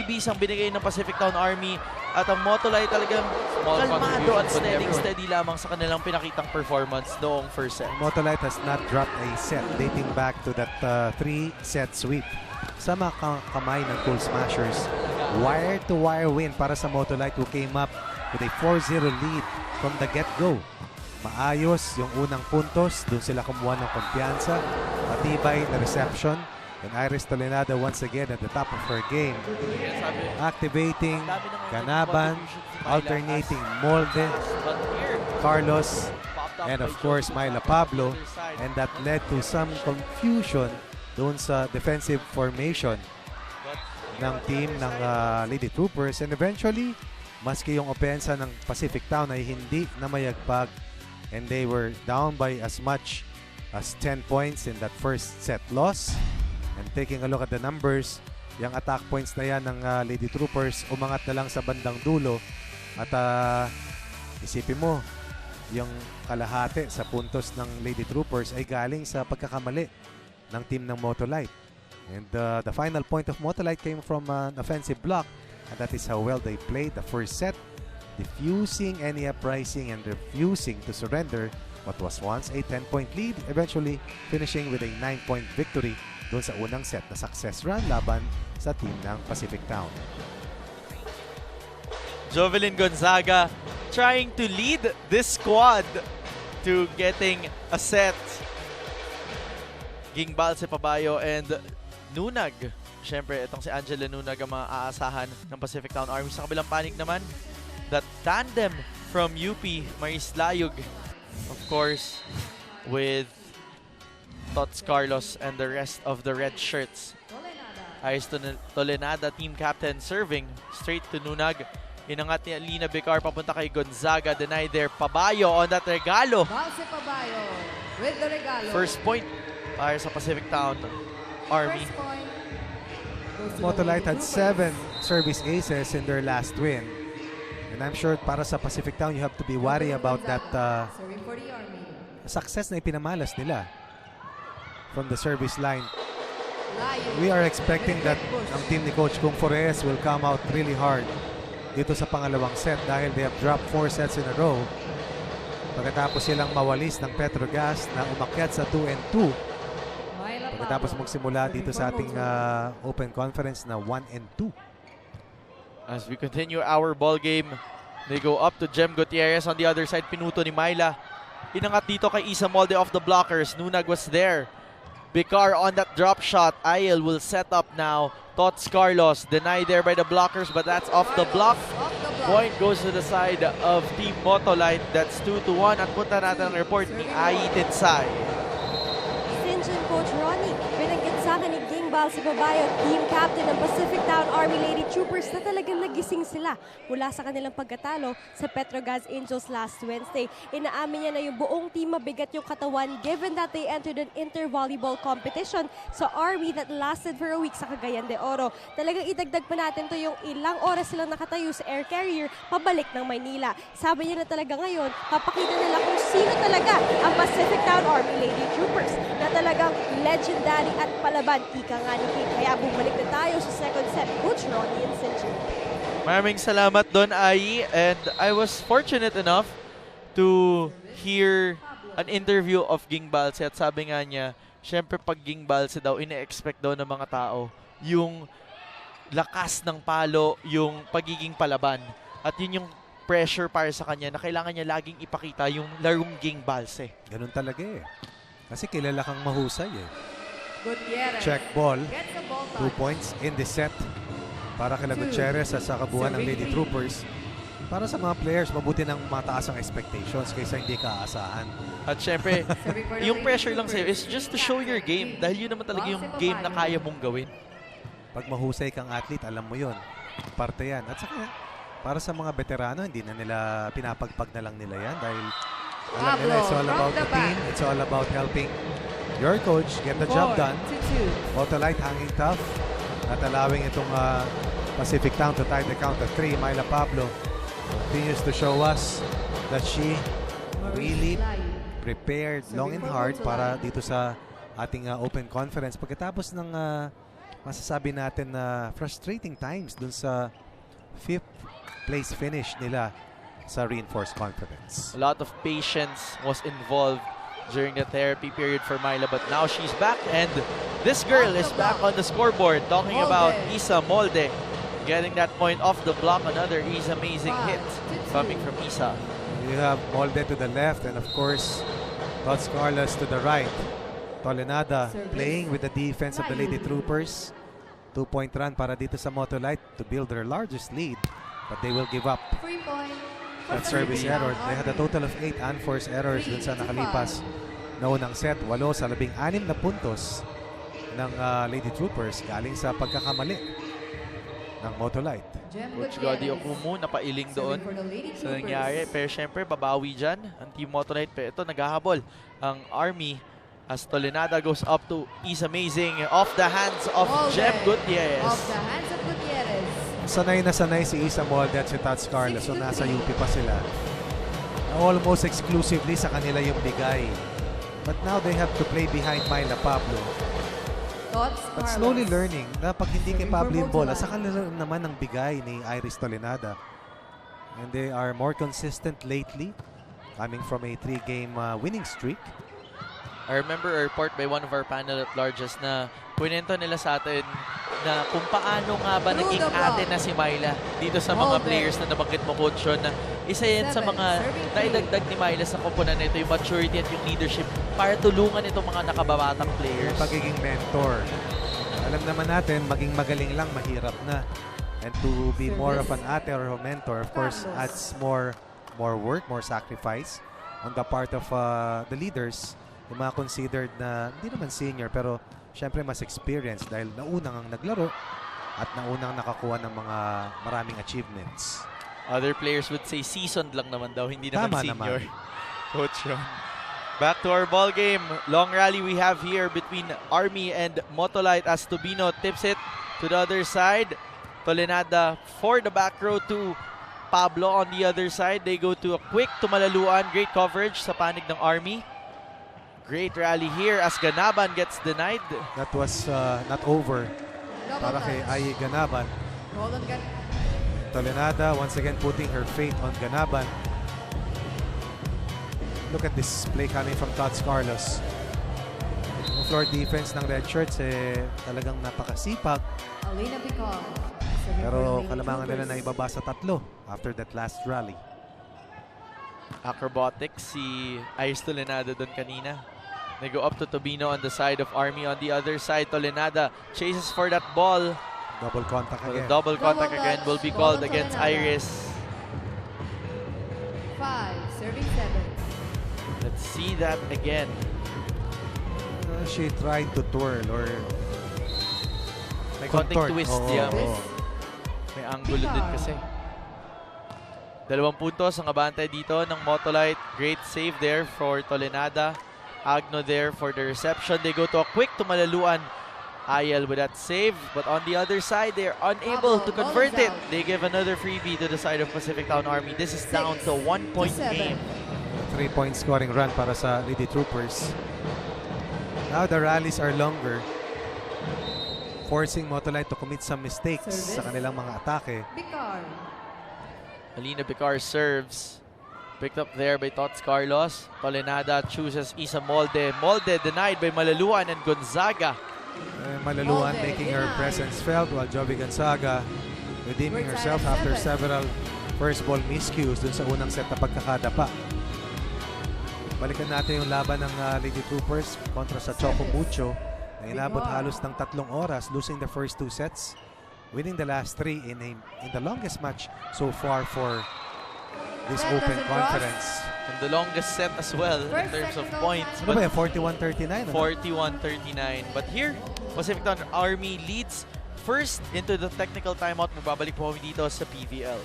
freebies ang binigay ng Pacific Town Army at ang Motolite talagang kalmado at steady lamang sa kanilang pinakitang performance noong first set. Motolite has not dropped a set dating back to that 3-set sweep. Sa mga kamay ng Cool Smashers, wire-to-wire win para sa Motolite who came up with a 4-0 lead from the get-go. Maayos yung unang puntos, doon sila kumuha ng kumpiyansa, matibay na reception, and Iris Tolenada once again at the top of her game. Activating, Ganaban, alternating Molde, Carlos, and of course Myla Pablo, and that led to some confusion doon sa defensive formation ng team ng Lady Troopers, and eventually maski yung opensa ng Pacific Town ay hindi na mayagpag, and they were down by as much as 10 points in that first set loss. And taking a look at the numbers, yung attack points na yan ng Lady Troopers umangat na lang sa bandang dulo, at isipin mo yung kalahati sa puntos ng Lady Troopers ay galing sa pagkakamali ng team ng Motolite. And the final point of Motolite came from an offensive block, and that is how well they played the first set, diffusing any uprising and refusing to surrender what was once a 10-point lead, eventually finishing with a 9-point victory doon sa unang set na success run laban sa team ng Pacific Town. Jovelyn Gonzaga trying to lead this squad to getting a set. Gingbal si Pabayo and Nunag. Siyempre, itong si Angela Nunag ang maaasahan ng Pacific Town Army. Sa kabilang panig naman, that tandem from UP, Maris Layug, of course, with Tots Carlos and the rest of the red shirts. Ayos Tolenada, team captain, serving straight to Nunag. Inangat ni Alina Bicar papunta kay Gonzaga. Denied there. Pabayo on that regalo. Pabayo with the regalo. First point para sa Pacific Town Army. Motolite had 7 service aces in their last win. And I'm sure para sa Pacific Town, you have to be worried about that success na ipinamalas nila from the service line. We are expecting that ang team ni Coach Kung Forres will come out really hard dito sa pangalawang set dahil they have dropped 4 sets in a row. Pagkatapos silang mawalis ng Petrogas na umakyat sa 2-2. Pagkatapos magsimula dito sa ating open conference na 1-2. As we continue our ball game, they go up to Jem Gutierrez on the other side. Pinuto ni Myla. Inangat dito kay Isa Molde off the blockers. Nunag was there. Bicar on that drop shot. Ayel will set up now. Tots Carlos denied there by the blockers, but that's off the block. Point goes to the side of Team Motolite. That's 2-1. At punta natin ang report ni Ai Tinsay. Sinjin Coach Ronnie, binanggit sa akin ni Gingbal si Pabayo, team captain ng Pacific Town Army Lady Troopers, na talagang nagising sila mula sa kanilang pagkatalo sa Petrogas Angels last Wednesday. Inaamin niya na yung buong team mabigat yung katawan given that they entered an inter-volleyball competition sa Army that lasted for a week sa Cagayan de Oro. Talagang idagdag pa natin to yung ilang oras silang nakatayo sa air carrier pabalik ng Maynila. Sabi niya na talaga ngayon, papakita nila kung sino talaga ang Pacific Town Army Lady Troopers na talagang legendary at palaban. Ika nga ni Kate. Kaya bumalik na tayo sa second set. Coach Ronnie and Sinjin. Maraming salamat doon, Ai. And I was fortunate enough to hear an interview of Gingbalse. At sabi nga niya, syempre pag Gingbalse daw, ine-expect daw ng mga tao yung lakas ng palo, yung pagiging palaban. At yun yung pressure para sa kanya na kailangan niya laging ipakita yung larong Gingbalse. Ganun talaga eh. Kasi kilala kang mahusay eh. Gutierrez. Check ball. 2 2 points in the set para kila Gutierrez sa kabuuan ng Lady Troopers. Para sa mga players, mabuti ng mataas ang expectations kaysa hindi ka aasahan. At syempre, yung pressure lang sa'yo is just to show your game dahil yun naman talaga yung game na kaya mong gawin. Pag mahusay kang athlete, alam mo yun. Parte yan. At saka, para sa mga veterano, hindi na nila pinapagpag na lang nila yan dahil alam nila, it's all about the team. It's all about helping your coach get the job done. Motolite hanging tough at allowing itong Pacific Town to tie the count at 3. Myla Pablo continues to show us that she really prepared long and hard para dito sa ating open conference. Pagkatapos ng masasabi natin na frustrating times dun sa 5th place finish nila sa Reinforced Conference. A lot of patience was involved during the therapy period for Myla, but now she's back, and this girl is back on the scoreboard. Talking about Isa Molde getting that point off the block. Another Isa amazing hit coming from Isa. You have Molde to the left, and of course Tots Carlos to the right. Tolenada playing with the defense of the Lady Troopers. 2-point run para dito sa Motolite to build their largest lead, but they will give up. 3-point. That service error. They had a total of 8 unforced errors dun sa nakalipas na unang set. 8 sa 16 na puntos ng Lady Troopers galing sa pagkakamali ng Motolite. Coach Godi Okumu napailing doon sa nangyari. Pero syempre, babawi dyan ang Team Motolite. Pero ito, naghahabol ang Army as Tolenada goes up to Is Amazing off the hands of Jem Gutierrez. Off the hands of Gutierrez. Sanay na sanay si Isa Molde at si Tots Carlos. So nasa UP pa sila. Almost exclusively sa kanila yung bigay. But now they have to play behind Myla Pablo. But slowly learning na pag hindi kay Pablo yung bola, sa kanila naman ang bigay ni Iris Tolenada. And they are more consistent lately, coming from a 3-game winning streak. I remember a report by one of our panel at larges na kwento nila sa atin na kung paano nga ba naging ate na si Myla dito sa mga players na nabanggit mo, Coach Sean, na isa yan sa mga naidagdag ni Myla sa koponan nito, yung maturity at yung leadership para tulungan itong mga nakababatang players. Pagiging mentor. Alam naman natin, maging magaling lang, mahirap na. And to be more of an ate or a mentor, of course, adds more work, more sacrifice on the part of the leaders. Yung mga considered na hindi naman senior pero syempre mas experienced dahil naunang ang naglaro at naunang nakakuha ng mga maraming achievements. Other players would say seasoned lang naman daw, hindi naman senior. Coach Ron. Back to our ball game. Long rally we have here between Army and Motolite as Tubino tips it to the other side. Tolenada for the back row to Pablo on the other side. They go to a quick to Malaluan. Great coverage sa panig ng Army. Great rally here as Ganaban gets denied. That was not over para kay Ai Ganaban. Tolenada once again putting her faith on Ganaban. Look at this play coming from Tots Carlos. Yung floor defense ng Red Shirts talagang napakasipag. Pero kalamangan nila na ibaba sa 3 after that last rally. Acrobatics si Iris Tolenada doon kanina. They go up to Tobino on the side of Army. On the other side, Tolenada chases for that ball. Double contact again. Double contact again will be called against Iris. 5, serving 7. Let's see that again. She tried to twirl or may konting twist. Yeah. May angulo din kasi. 2 puntos ang abante dito ng Motolite. Great save there for Tolenada. Agno there for the reception. They go to a quick to Malaluan. Ayel with that save. But on the other side, they're unable to convert it. They give another freebie to the side of Pacific Town Army. This is down to a 1-point game. 3-point scoring run para sa Lady Troopers. Now the rallies are longer, forcing Motolite to commit some mistakes sa kanilang mga atake. Alina Bicar serves. Picked up there by Tots Carlos. Tolenada chooses Isa Molde. Molde denied by Malaluan and Gonzaga. Malaluan making her presence felt while Jovi Gonzaga redeeming herself after several first ball miscues dun sa unang set na pagkakadapa. Balikan natin yung laban ng Lady Troopers kontra sa Choco Mucho na inabot halos ng 3 oras, losing the first 2 sets, winning the last 3 in the longest match so far for this open conference. And the longest set as well in terms of points. Ano ba 41-39? 41-39. But here, Pacific Town Army leads first into the technical timeout. Mababalik po kami dito sa PVL.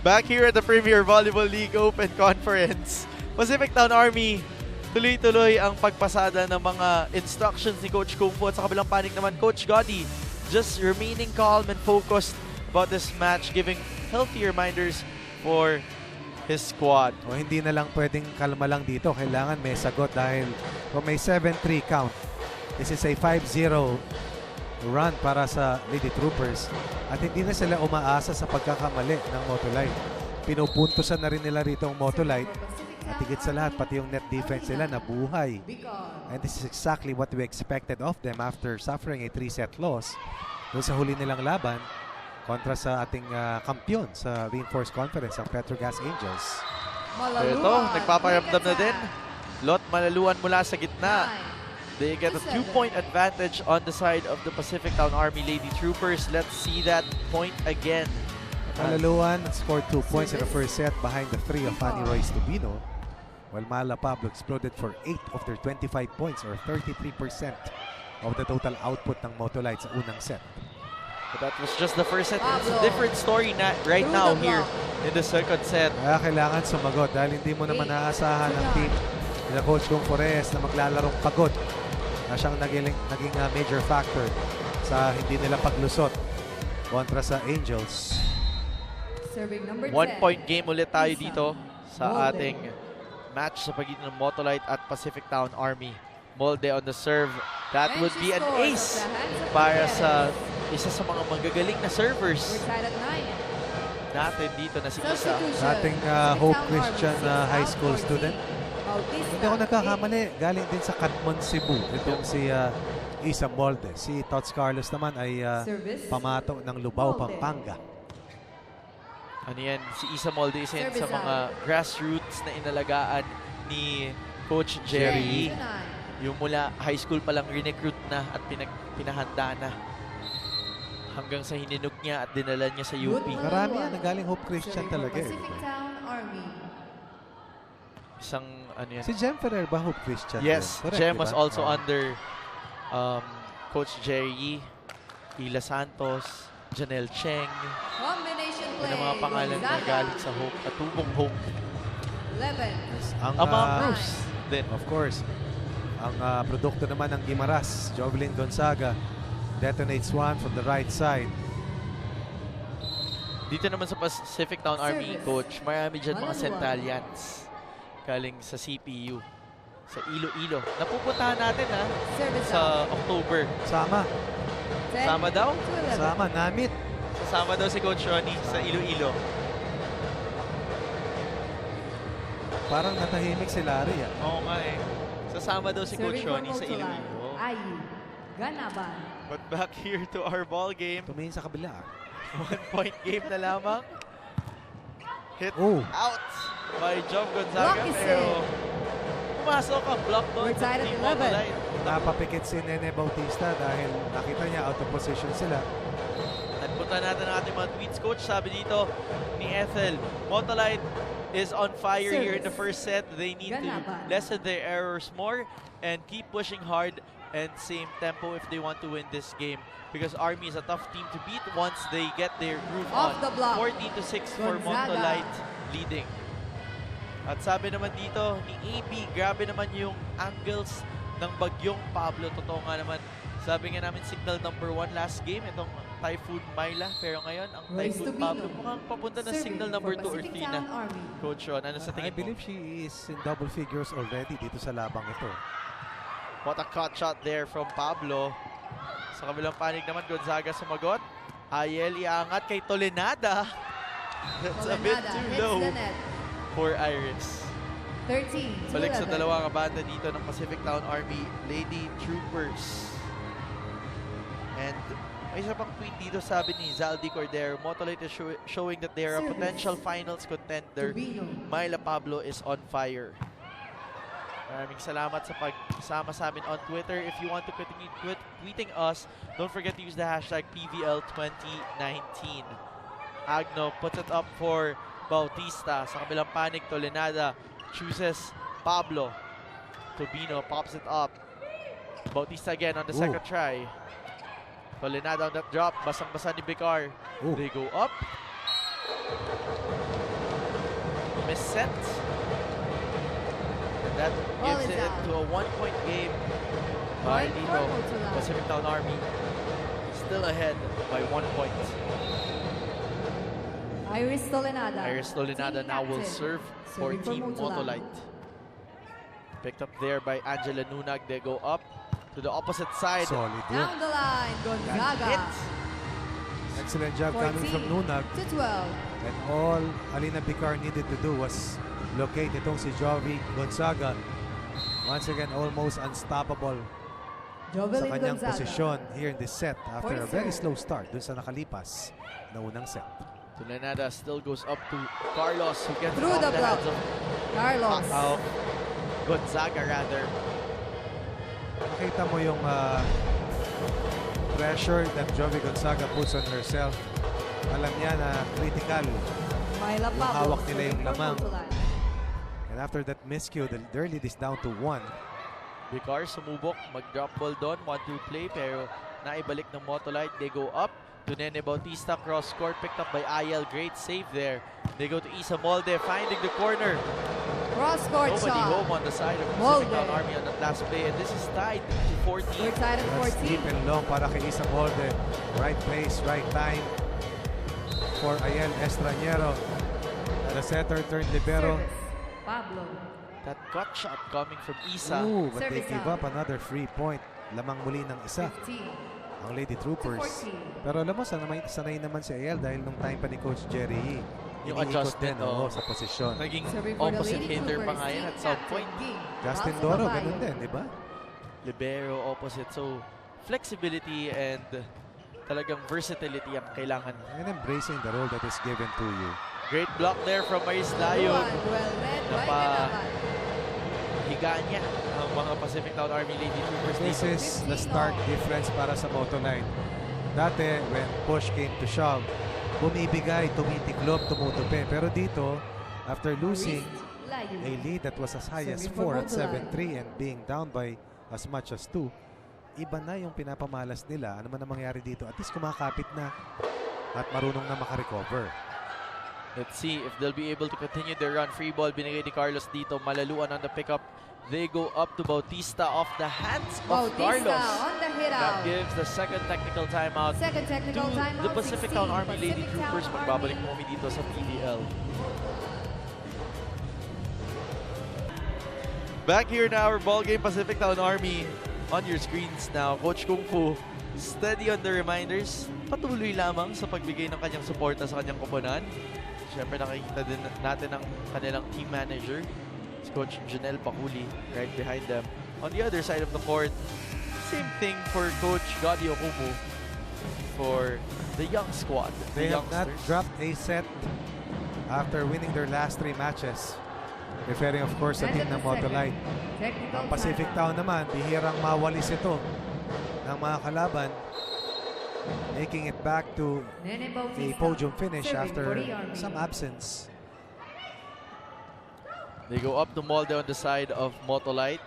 Back here at the Premier Volleyball League Open Conference, Pacific Town Army tuloy-tuloy ang pagpasada ng mga instructions ni Coach Kung Fu. At sa kabilang panig naman, Coach Godi just remaining calm and focused about this match, giving healthy reminders for his squad. O hindi na lang pwedeng kalma lang dito. Kailangan may sagot dahil kung may 7-3 count, This is a 5-0 run para sa Lady Troopers. At hindi na sila umaasa sa pagkakamali ng Motolite. Pinupuntusan na rin nila rito ang Motolite. At higit sa lahat, pati yung net defense nila nabuhay. And this is exactly what we expected of them after suffering a 3-set loss doon sa huli nilang laban kontra sa ating kampiyon sa Reinforced Conference, ang Petrogas Angels. So ito, nagpaparamdam na din. Lot Malaluan mula sa gitna. They get a 2-point advantage on the side of the Pacific Town Army Lady Troopers. Let's see that point again. Malaluan scored 2 points in the first set behind the 3 of Fanny Royce Tubino, while Mala Pablo exploded for 8 of their 25 points or 33% of the total output ng Motolite sa unang set. But that was just the first set. It's a different story right now here in the second set. Kaya kailangan sumagot dahil hindi mo naman naaasahan ng team nila Coach Gong Forres na maglalarong pagod na siyang naging major factor sa hindi nila paglusot kontra sa Angels. 1-point game ulit tayo dito sa ating match sa pagitan ng Motolite at Pacific Town Army. Molde on the serve. That would be an ace para sa isa sa mga magagaling na servers natin dito na si Isa. Dating Hope Christian High School student. Hindi ako nagkakamali. Galing din sa Katmon, Cebu. Itong si Isa Molde. Si Tots Carlos naman ay pamato ng Lubao, Pampanga. Ano yan? Si Isa Molde isa yan sa mga grassroots na inalagaan ni Coach Jerry. Yung mula high school pa lang recruit na at pinahanda na. Hanggang sa hininog niya at dinala niya sa UP. Marami yan. Nagaling Hope Christian talaga eh. Isang ano yan? Si Jem Ferrer ba Hope Christian? Yes, correct, Jem diba? was also under Coach Jerry, Ila Santos, Janelle Cheng. Yan ang mga pangalan na galing sa Hope, Atubong Hope. Ang Bruce din. Of course. Ang produkto naman ng Guimaras, Jovelyn Gonzaga, detonates one from the right side. Dito naman sa Pacific Town Army, Coach, marami dyan mga Centralians galing sa CPU, sa Iloilo. Napupuntahan natin sa October. Sama. Sama daw? Sama, namit. Sasama daw si Coach Ronnie sa Iloilo. Parang natahimik si Larry. Oo nga eh. Sasama daw si Coach Ronnie sa Iloilo. But back here to our ball game. Tumingin sa kabila. 1-point game na lamang. Hit out by Job Gonzaga. Pero pumasok ang block doon sa team Motolite. Napapikit si Nene Bautista dahil nakita niya out of position sila. At punta natin ang ating mga tweets, Coach. Sabi dito ni Ethel, Motolite is on fire here in the first set. They need to lessen their errors more and keep pushing hard and same tempo if they want to win this game. Because Army is a tough team to beat once they get their groove on. 14-6 for Motolite leading. At sabi naman dito ni AB, grabe naman yung angles ng bagyong Pablo. Totoo nga naman. Sabi nga namin signal number 1 last game, itong Typhoon Myla. Pero ngayon, ang Typhoon Pablo mukhang papunta na signal number 2 or 3 na. Coach Ron, ano sa tingin mo? I believe she is in double figures already dito sa labang ito. What a cut shot there from Pablo. Sa kabilang panig naman, Gonzaga sumagot. Ayel iangat kay Tolenada. That's a bit too low for Iris. 13. Balik sa dalawang kabanda dito ng Pacific Town Army Lady Troopers. And may isa pang tweet dito, sabi ni Zaldi Cordero, Motolite is showing that they are a potential finals contender. Myla Pablo is on fire. Maraming salamat sa pagsama sa amin on Twitter. If you want to continue tweeting us, don't forget to use the hashtag PVL2019. Agno puts it up for Bautista. Sa kabilang panig, Tolenada chooses Pablo. Tubino pops it up. Bautista again on the second try. Tolenada on that drop. Basang-basa ni Bicar. They go up. Miss set. That gives it to a 1-point game by dito. Pacific Town Army still ahead by 1 point. Iris Tolenada now will serve for Team Motolite. Picked up there by Angela Nunag. They go up. to the opposite side. Solid yun. Down the line, Gonzaga. Hit. Excellent job coming from 14 Nunag. to 12. And all Alina Bicar needed to do was locate itong si Jovi Gonzaga. Once again, almost unstoppable sa Jovelyn kanyang Gonzaga. posisyon here in this set after a Point very serve. slow start dun sa nakalipas na unang set. Tulenada still goes up to Carlos, who gets Through off the the block. hands of Carlos. Gonzaga rather. Nakita mo yung pressure that Jovi Gonzaga puts on herself. Alam niya na critical. Myla Yung Pablo. hawak nila yung serving for lamang. Motolite. And after that miscue, their lead is down to 1. Bicar sumubok, mag-drop ball doon, 1-2 play, pero naibalik ng Motolite. They go up to Nene Bautista, cross court, picked up by Ayel. Great save there. They go to Isa Molde, finding the corner. Cross court Nobody shot. home on the side of Molde. Pacific Town Army on that last play, and this is tied to 14. We're tied at That's 14. deep and long para kay Isa Molde. Right place, right time for Ayel Estrañero. The setter turned libero. Service. Pablo. That cut shot coming from Isa. Ooh, but they Service give out. up another free point. Lamang muli ng isa, 15 ang Lady to Troopers. 14. Pero alam mo, sanay naman si Ayel dahil nung time pa ni Coach Jerry Yee. Yung iniikot adjustment, din, oh. sa posisyon. Naging Serving for the opposite Lady hitter pa Troopers, nga yan team at some captain, point. Ging Justin Balsa Doro, Babayo. ganun din, di ba? Libero opposite. So, flexibility and talagang versatility ang kailangan. And embracing the role that is given to you. Great block there from Maris Layog. Well led by Napa- Ganaban. Higa niya ang mga Pacific Town Army Lady Troopers This dito. is the stark difference para sa Motolite. Dati, when push came to shove, bumibigay, tumitiklop, tumutupi. Pero dito, after losing Layo. a lead that was as high as Serving for 4 at Motolite. 7-3 and being down by as much as 2, iba na yung pinapamalas nila. Ano man ang mangyari dito? At least kumakapit na at marunong na makarecover. Let's see if they'll be able to continue their run. Free ball binigay ni Carlos dito. Malaluan on the pickup. They go up to Bautista off the hands of Bautista Carlos. on the hit That out. gives the second technical timeout Second to technical timeout. the Pacific Town 16, Army Lady Pacific Troopers. Town Magbabalik Army. po kami dito sa PDL. Back here in our ball game, Pacific Town Army on your screens now. Coach Kung Fu, steady on the reminders. Patuloy lamang sa pagbigay ng kanyang suporta sa kanyang koponan. Siyempre nakikita din natin ang kanilang team manager, si Coach Janelle Paculi, right behind them. On the other side of the court, same thing for Coach Gadi Okumu for the young squad, They the have not youngsters. dropped a set after winning their last 3 matches. Referring of course sa And team at ng the second, Motolite. technical Ang Pacific timeout. Town naman, bihirang mawalis ito ng mga kalaban, making it back to Nene a Bautista. podium finish Serving after for the Army. some absence. They go up to Molde on the side of Motolite.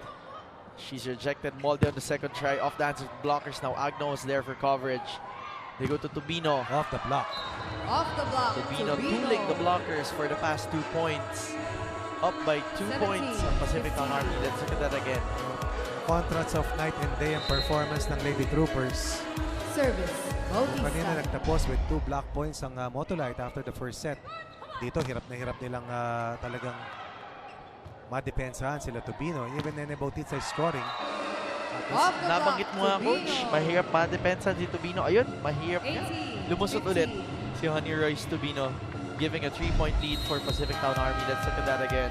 She's rejected. Molde on the second try. Off the hands of blockers. Now Agno is there for coverage. They go to Tubino. Off the block. Off the block. Tubino tooling the blockers for the past 2 points. Up by 2 17, points ang Pacific Town Army. Let's look at that again. Contrasts of night and day ang performance ng Lady Troopers. Service. Kanina Bautista. nagtapos with 2 block points ang Motolite after the first set. Dito hirap na hirap nilang talagang madepensahan sila Tubino. Even Nene Bautista is scoring. Off the Nabanggit block, mo nga, Tubino. Coach. Mahirap ma-depensa si Tubino. Ayun, mahirap niya. 18, Lumusot 15. ulit si Honey Royce Tubino, giving a 3-point lead for Pacific Town Army. Let's look at that again.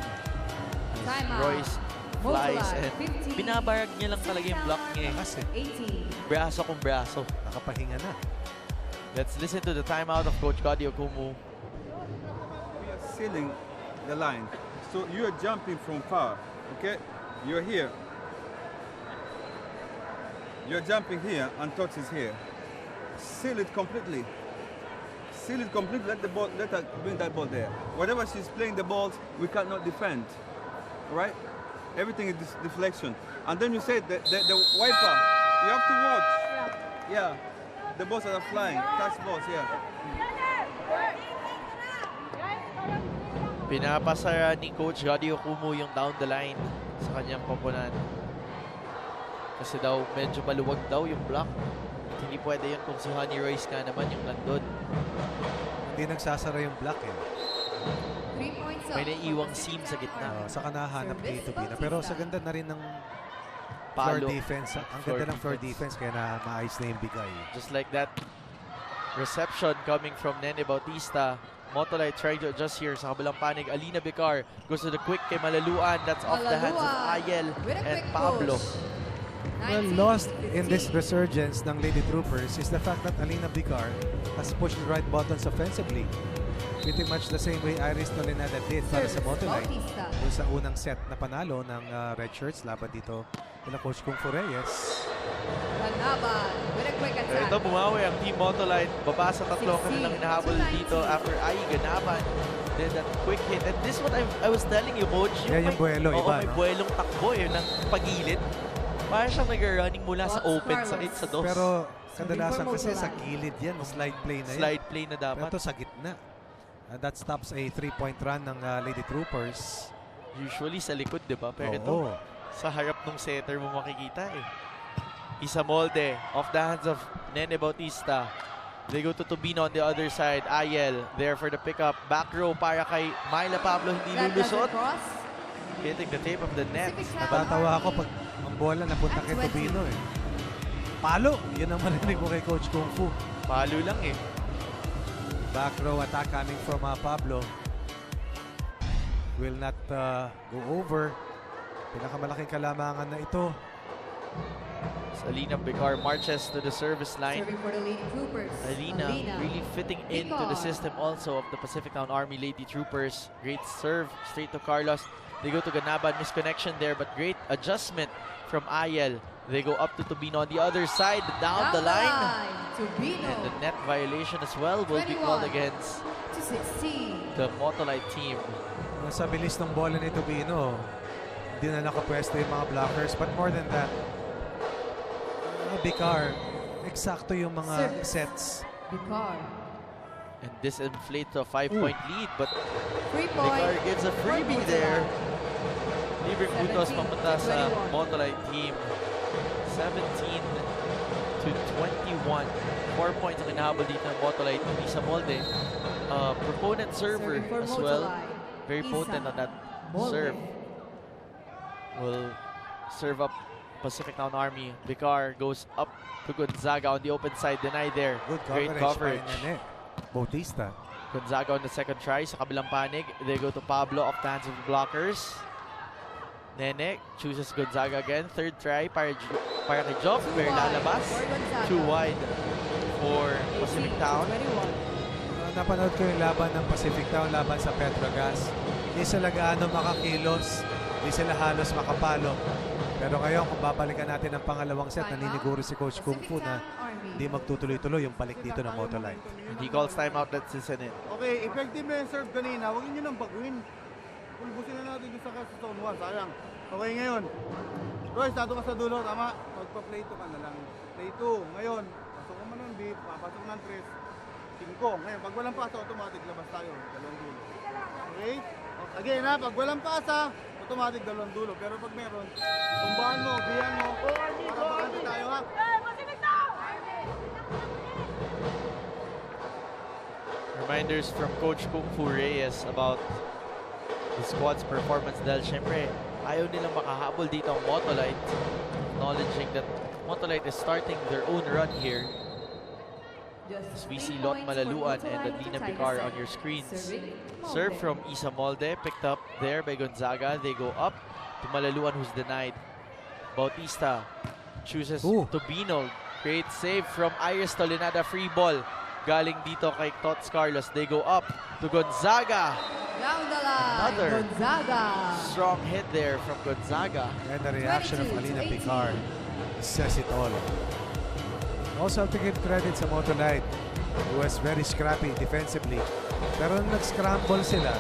Timeout. Royce flies Motolite, and 15. binabarag niya lang talaga yung block niya. Kasi 18. Braso kung braso. nakapahinga na. Let's listen to the timeout of Coach Gadi Okumu. We are sealing the line. So you are jumping from far, okay? You're here. You're jumping here and touch is here. Seal it completely. Seal it completely. Let the ball. Let her bring that ball there. Whatever she's playing the balls, we cannot defend. All right? Everything is deflection. And then you say the wiper. You have to watch. Yeah. The balls that are flying. Catch balls. Yeah. Pinapasara ni Coach Gadi Okumu yung down the line sa kanyang komponan. Kasi daw medyo maluwag daw yung block. At hindi pwede yun kung si Honey Royce ka naman yung nandun. Hindi nagsasara yung block eh. 3 points up. May naiiwang seam sa gitna. Saka nahanap kay Tubino. Pero sa ganda na rin ng floor palo. defense. Ang Floor ganda ng floor defense. defense kaya na maayos na yung bigay. Just like that reception coming from Nene Bautista. Motolite trying to adjust here sa kabilang panig. Alina Bicar goes to the quick kay Malaluan. That's off the hands of Ayel with a and quick Pablo. push. Well, 19, lost in this 15. resurgence ng Lady Troopers is the fact that Alina Bicar has pushed the right buttons offensively. Pretty much the same way Iris Tolenada did para sa Service, Motolite. Bautista. Doon sa unang set na panalo ng Red Shirts laban dito nila Coach Kung Fu Reyes. Kalaban with a quick Pero ito attack. bumawi ang Team Motolite. Baba sa tatlo ang 16 kanilang hinahabol to 19. dito after Ai Ganaban did that quick hit. And this is what I was telling you, Coach. Yan yung buwelo, oo, iba, may no? buwelong takbo ng pagilid. Parang siyang nag-running mula sa Lots open Carlos. side sa dos. Pero kadalasan for kasi sa Motolite. gilid yan, slide play na yan. Slide play na Pero dapat. ito sa gitna. That stops a 3-point run ng Lady Troopers. Usually sa likod, di ba? Pero ito, Oo. sa harap ng setter mo makikita eh. Isa Molde, off the hands of Nene Bautista. They go to Tubino on the other side. Ayel, there for the pickup. Back row para kay Myla Pablo, hindi That doesn't lulusot. cross. Hitting the tape of the net. Pacific Town. Natatawa ako pag ang bola napunta kay At 20. Tubino eh. Palo! Yun ang marinig ko kay Coach Kung Fu. Palo lang eh. Back row attack coming from Pablo. Will not go over. Pinakamalaking kalamangan na ito. Alina Bicar marches to the service line. Serving for the Lady Troopers. Alina really fitting into the Bicar. system also of the Pacific Town Army Lady Troopers. Great serve straight to Carlos. They go to Ganaban, misconnection there, but great adjustment from Ayel. They go up to Tubino on the other side, down the line. Tubino And the net violation as well will be called 21. against to 16. the Motolite team. Sa bilis ng bola ni Tubino, hindi na nakapwesto yung mga blockers. But more than that, Bicar, eksakto yung mga Service. sets. Bicar. And this inflates a 5-point lead, but 3 Bicar point. gets a freebie there. Libreng putos papunta sa 17-21. Motolite team. 17 to 21. 4 points ang inahabol dito ng Motolite. Isa Molde, proponent server Serving for as well. Motolite. Very Isa potent on that Molde. serve. Will serve up Pacific Town Army. Bicar goes up to Gonzaga on the open side. Denied there. Good Great coverage. coverage. By Nene Bautista. Gonzaga on the second try sa kabilang panig. They go to Pablo off the hands of the blockers. Nene chooses Gonzaga again. Third try para kay Job. Pero lalabas. For Gonzaga. Too wide for 18 Pacific to Town. 21. Napanood ko yung laban ng Pacific Town, laban sa Petrogas. Hindi sila gaano makakilos. Hindi sila halos makapalo. Pero ngayon, kung babalikan natin ang pangalawang set, naniniguro si Coach Kung Fu na hindi magtutuloy-tuloy yung balik dito ng Motolite. He calls timeout. Let's listen in. Okay, effective na yung serve kanina. Huwag nyo nang baguhin. Pulbusin na natin yung sa zone 1. Sayang. Okay, ngayon. Royce, nato ka sa dulo. Tama. Magpa-play 2 ka na lang. Play 2. Ngayon, pasok mo ng beat. Papasok ng 3. 5. Ngayon, pag walang pasa, automatic labas tayo. Dalawang dulo. Okay? Again ha, pag walang pasa, automatic dalawang dulo. Pero pag meron, tumbahan mo, biyan mo. Para bakante tayo ha. Reminders from Coach Kung Fu Reyes about the squad's performance dahil syempre ayaw nilang makahabol dito ang Motolite, acknowledging that Motolite is starting their own run here. As we see Lot Malaluan and Adina Bicar on your screens. Serve from Isa Molde, picked up there by Gonzaga. They go up to Malaluan, who's denied. Bautista chooses Tubino. Great save from Iris Tolenada, free ball. Galing dito kay Tots Carlos. They go up to Gonzaga. Down the line. Another Gonzaga. strong hit there from Gonzaga. And the reaction of 22 to Alina 18. Bicar says it all. Also have to give credit sa Motolite, who was very scrappy defensively. Pero nung nag-scramble sila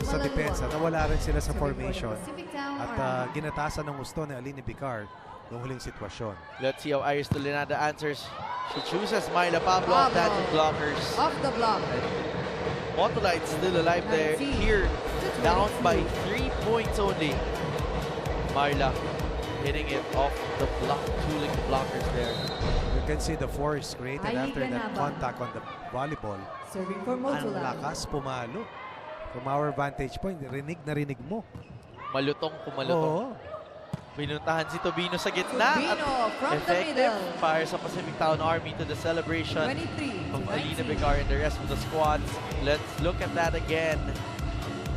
sa depensa, nawala rin sila sa formation. At ginatasan ng gusto ni Alina Bicar yung huling sitwasyon. Let's see how Iris Tolenada answers. She chooses Myla Pablo off the hands of blockers. Off the block. Motolite still alive there. 19 Here, to down 22. by 3 points only. Myla hitting it off the block, tooling the blockers there. You can see the force created Ay, after that ganaba. contact on the volleyball. Serving for Ang Motolite. lakas pumalo. From our vantage point, rinig na rinig mo. Malutong pumalutong. Oo. Pinuntahan si Tobino sa gitna. At Tobino from the effective middle. fire sa Pacific Town Army to the celebration 23 of to Alina 19. Vicar and the rest of the squads. Let's look at that again.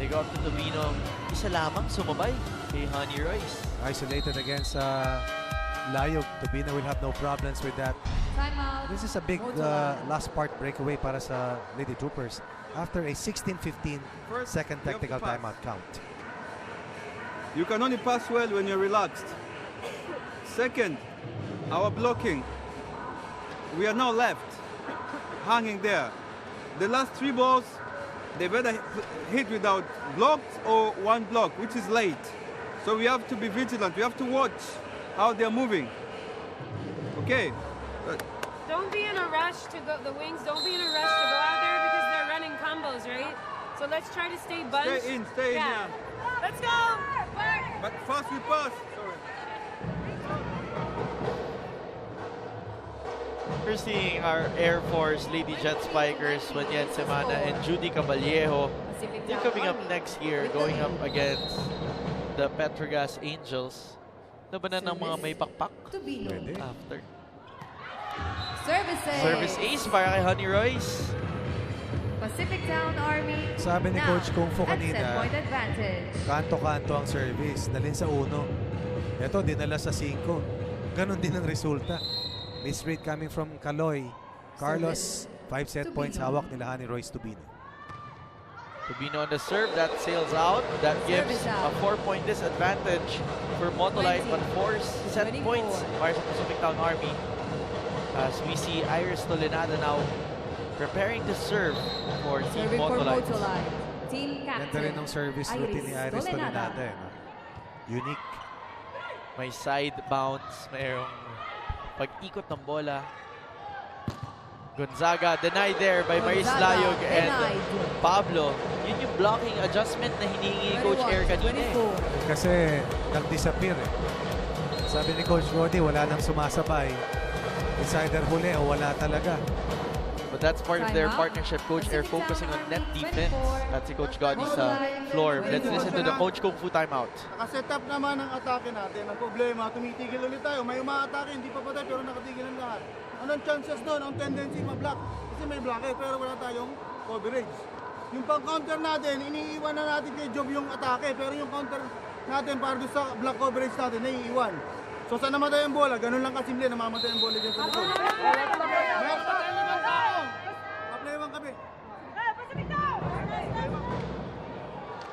They go up to Tobino. Isa lamang sumabay kay Honey Royce. Isolated against Layog. Tobino will have no problems with that. Timeout. This is a big Motolite. last part breakaway para sa Lady Troopers after a 16-15 First, second you have to technical pass. timeout count. You can only pass well when you're relaxed. Second, our blocking. We are now left, hanging there. The last 3 balls, they better hit without blocked or 1 block, which is late. So we have to be vigilant. We have to watch how they're moving. Okay. Don't be in a rush to go, the wings, don't be in a rush to go out there because they're running combos, right? So let's try to stay bunched. Stay in, Yeah. yeah. Let's go! But first we pass. Sorry. We're seeing our Air Force Lady Jet Spikers, Wanyan Semana and Judy Caballejo. Pacific They're Town coming up Army next year, with the going up lead. against the Petrogas Angels. Labanan ng mga may pakpak Tobino. Pwede. after. Services. Service ace para kay Honey Royce. Pacific Town Army. Sabi ni now Coach Kung Fu at set kanina, point advantage. kanto-kanto ang service. Dalhin sa 1. Ito, dinala sa 5. Ganon din ang resulta. Miss rate coming from Caloy. Carlos, 5 set Tobino. points hawak nila Honey Royce Tobino. Tobino on the serve, that sails out. That gives Service a out. 4-point disadvantage for Motolite, 20. but 4 set 24. points para sa Pacific Town Army. As we see Iris Tolenada now preparing to serve for Team Serving for Motolite. Motolite. Team Ganda captain. rin ng service routine ni Iris Tolenada. Eh, no? Unique. May side bounce, mayroong pag-ikot ng bola. Gonzaga denied there by Maris Gonzaga, Layog and denied. Pablo. Yun yung blocking adjustment na hinihingi ni Coach 21, Air kanina. 24. Kasi nag-disappear eh. Sabi ni Coach Rodi, wala nang sumasabay. It's either huli o wala talaga. But that's part of their Timeout. partnership. Coach Air Pacific focusing on Town net Army, defense. 24. That's si Coach Gotti sa floor. Let's listen to the Coach Kung Fu timeout. Nakaset up naman ang atake natin. Ang problema, tumitigil ulit tayo. May umaatake, hindi pa patay pero nakatigil ang lahat. Anong chances doon? Ang tendency ma-block. Kasi may block eh, pero wala tayong coverage. Yung pang-counter natin, iniiwan na natin kay Job yung atake. Pero yung counter natin para doon sa block coverage natin, naiiwan. So saan namatay ang bola? Ganun lang kasimple, namamatay ang bola dyan sa likod. Apply one kami.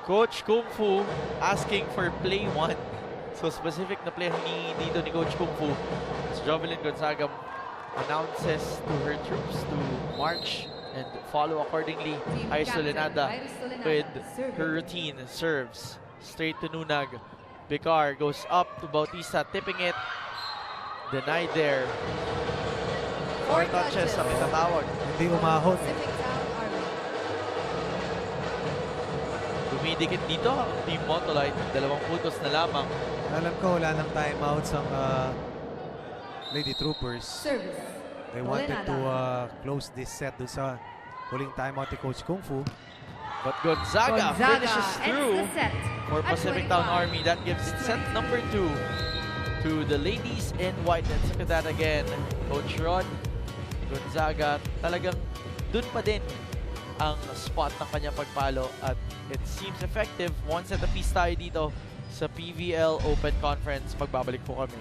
Coach Kung Fu asking for play 1. So specific na play ni dito ni Coach Kung Fu. As Jovelyn Gonzaga announces to her troops to march and follow accordingly. Team Iris captain, Tolenada Iris Tolenada, with serving. her routine serves straight to Nunag. Vicar goes up to Bautista, tipping it. Denied there. 4 touches ang itatawag. Hindi umahon. Pacific Town Army. Dumidikit dito ang Team Motolite. 2 putos na lamang. Alam ko, wala nang timeouts ang Lady Troopers. Service. They wanted to Tolenada. close this set dun sa huling timeout ni Coach Kung Fu. But Gonzaga finishes through ends the set for at Pacific Town 25. Army. That gives set number 2 to the ladies in white. Let's look at that again. Coach Rod, Gonzaga, talagang dun pa din ang spot ng kanyang pagpalo at it seems effective. One set apiece tayo dito sa PVL Open Conference. Magbabalik po kami.